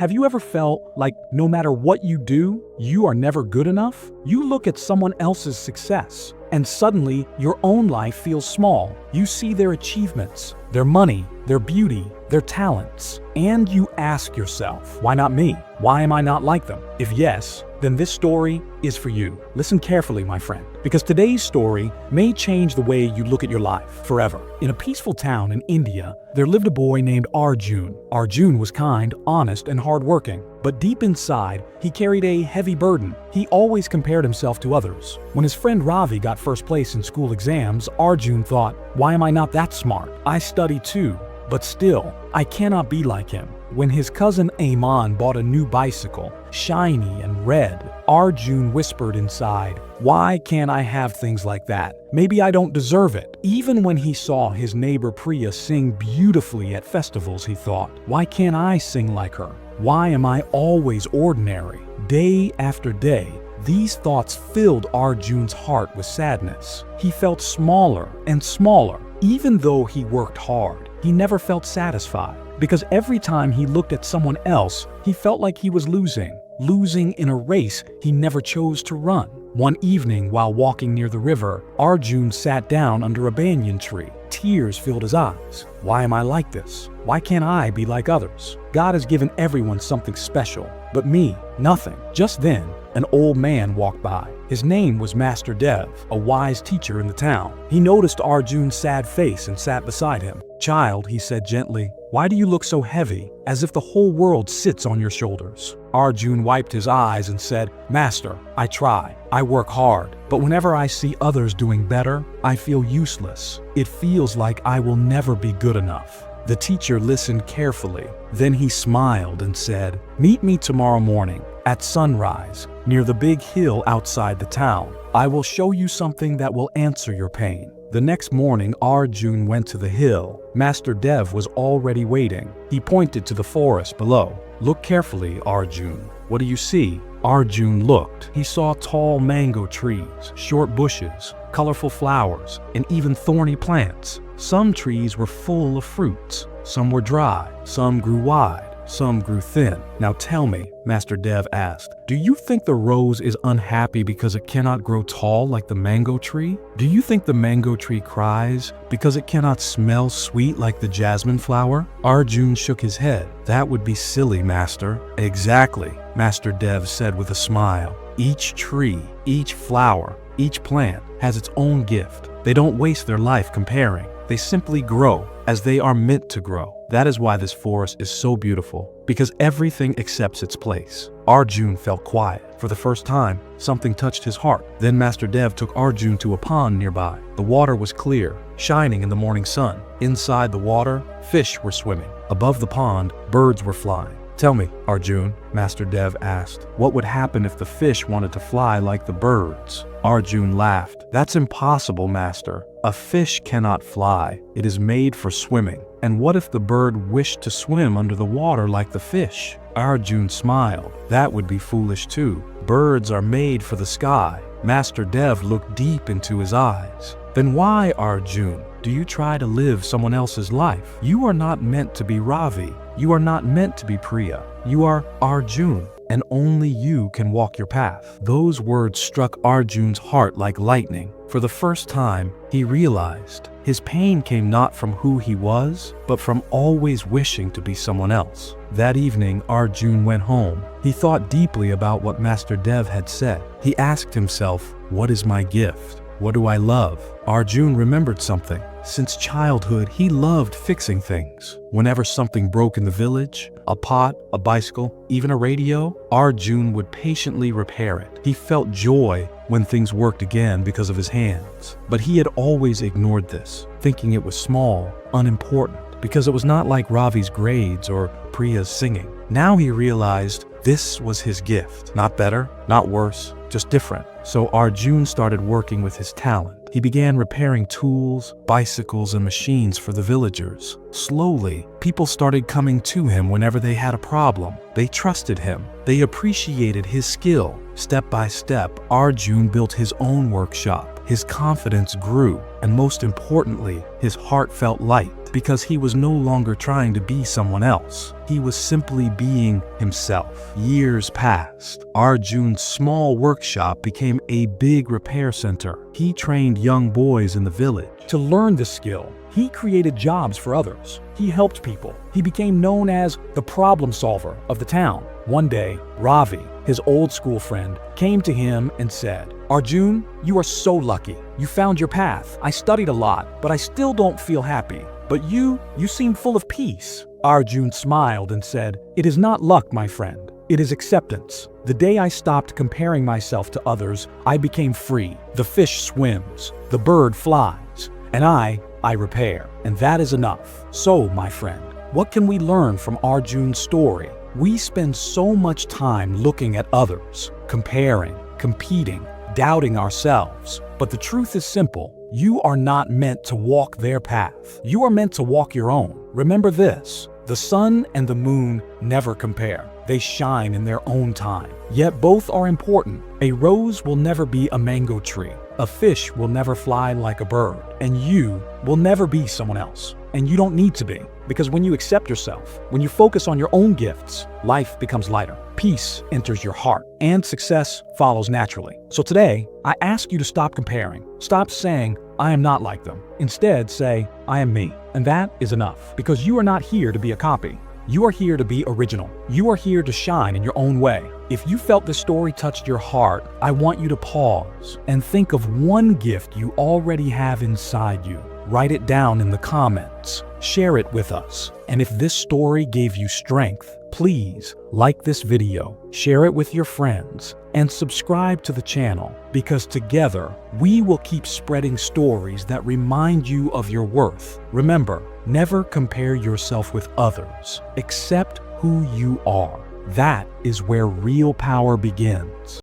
Have you ever felt like no matter what you do, you are never good enough? You look at someone else's success, and suddenly your own life feels small. You see their achievements, their money, their beauty, their talents, and you ask yourself, why not me? Why am I not like them? If yes, then this story is for you. Listen carefully, my friend, because today's story may change the way you look at your life forever. In a peaceful town in India, there lived a boy named Arjun. Arjun was kind, honest, and hardworking, but deep inside, he carried a heavy burden. He always compared himself to others. When his friend Ravi got first place in school exams, Arjun thought, why am I not that smart? I study too, but still, I cannot be like him. When his cousin Aman bought a new bicycle, shiny and red, Arjun whispered inside, why can't I have things like that? Maybe I don't deserve it. Even when he saw his neighbor Priya sing beautifully at festivals, he thought, why can't I sing like her? Why am I always ordinary? Day after day, these thoughts filled Arjun's heart with sadness. He felt smaller and smaller. Even though he worked hard, he never felt satisfied, because every time he looked at someone else, he felt like he was losing in a race he never chose to run. One evening, while walking near the river, Arjun sat down under a banyan tree. Tears filled his eyes. Why am I like this? Why can't I be like others? God has given everyone something special, but me, nothing. Just then, an old man walked by. His name was Master Dev, a wise teacher in the town. He noticed Arjun's sad face and sat beside him. Child, he said gently, why do you look so heavy, as if the whole world sits on your shoulders? Arjun wiped his eyes and said, Master, I try. I work hard, but whenever I see others doing better, I feel useless. It feels like I will never be good enough. The teacher listened carefully. Then he smiled and said, meet me tomorrow morning at sunrise near the big hill outside the town. I will show you something that will answer your pain. The next morning, Arjun went to the hill. Master Dev was already waiting. He pointed to the forest below. Look carefully, Arjun. What do you see? Arjun looked. He saw tall mango trees, short bushes, colorful flowers, and even thorny plants. Some trees were full of fruits. Some were dry. Some grew wide. Some grew thin. Now tell me, Master Dev asked, do you think the rose is unhappy because it cannot grow tall like the mango tree? Do you think the mango tree cries because it cannot smell sweet like the jasmine flower? Arjun shook his head. That would be silly, Master. Exactly, Master Dev said with a smile. Each tree, each flower, each plant has its own gift. They don't waste their life comparing. They simply grow as they are meant to grow. That is why this forest is so beautiful, because everything accepts its place. Arjun felt quiet. For the first time, something touched his heart. Then Master Dev took Arjun to a pond nearby. The water was clear, shining in the morning sun. Inside the water, fish were swimming. Above the pond, birds were flying. Tell me, Arjun, Master Dev asked, what would happen if the fish wanted to fly like the birds? Arjun laughed. That's impossible, Master. A fish cannot fly. It is made for swimming. And what if the bird wished to swim under the water like the fish? Arjun smiled. That would be foolish too. Birds are made for the sky. Master Dev looked deep into his eyes. Then why, Arjun, do you try to live someone else's life? You are not meant to be Ravi. You are not meant to be Priya. You are Arjun, and only you can walk your path. Those words struck Arjun's heart like lightning. For the first time, he realized his pain came not from who he was, but from always wishing to be someone else. That evening, Arjun went home. He thought deeply about what Master Dev had said. He asked himself, what is my gift? What do I love? Arjun remembered something. Since childhood, he loved fixing things. Whenever something broke in the village, a pot, a bicycle, even a radio, Arjun would patiently repair it. He felt joy when things worked again because of his hands. But he had always ignored this, thinking it was small, unimportant, because it was not like Ravi's grades or Priya's singing. Now he realized this was his gift. Not better, not worse, just different. So Arjun started working with his talent. He began repairing tools, bicycles, and machines for the villagers. Slowly, people started coming to him whenever they had a problem. They trusted him. They appreciated his skill. Step by step, Arjun built his own workshop. His confidence grew, and most importantly, his heart felt light. because he was no longer trying to be someone else. He was simply being himself. Years passed. Arjun's small workshop became a big repair center. He trained young boys in the village. To learn this skill, he created jobs for others. He helped people. He became known as the problem solver of the town. One day, Ravi, his old school friend, came to him and said, "Arjun, you are so lucky. You found your path. I studied a lot, but I still don't feel happy. But you seem full of peace." Arjun smiled and said, "It is not luck, my friend. It is acceptance. The day I stopped comparing myself to others, I became free. The fish swims, the bird flies, and I repair. And that is enough." So, my friend, what can we learn from Arjun's story? We spend so much time looking at others, comparing, competing, doubting ourselves. But the truth is simple. You are not meant to walk their path. You are meant to walk your own. Remember this: the sun and the moon never compare. They shine in their own time. Yet both are important. A rose will never be a mango tree. A fish will never fly like a bird. And you will never be someone else. And you don't need to be. Because when you accept yourself, when you focus on your own gifts, life becomes lighter. Peace enters your heart, and success follows naturally. So today, I ask you to stop comparing. Stop saying, "I am not like them." Instead, say, "I am me." And that is enough. Because you are not here to be a copy. You are here to be original. You are here to shine in your own way. If you felt this story touched your heart, I want you to pause and think of one gift you already have inside you. Write it down in the comments. Share it with us. And if this story gave you strength, please like this video, share it with your friends, and subscribe to the channel, because together we will keep spreading stories that remind you of your worth. Remember, never compare yourself with others. Accept who you are. That is where real power begins.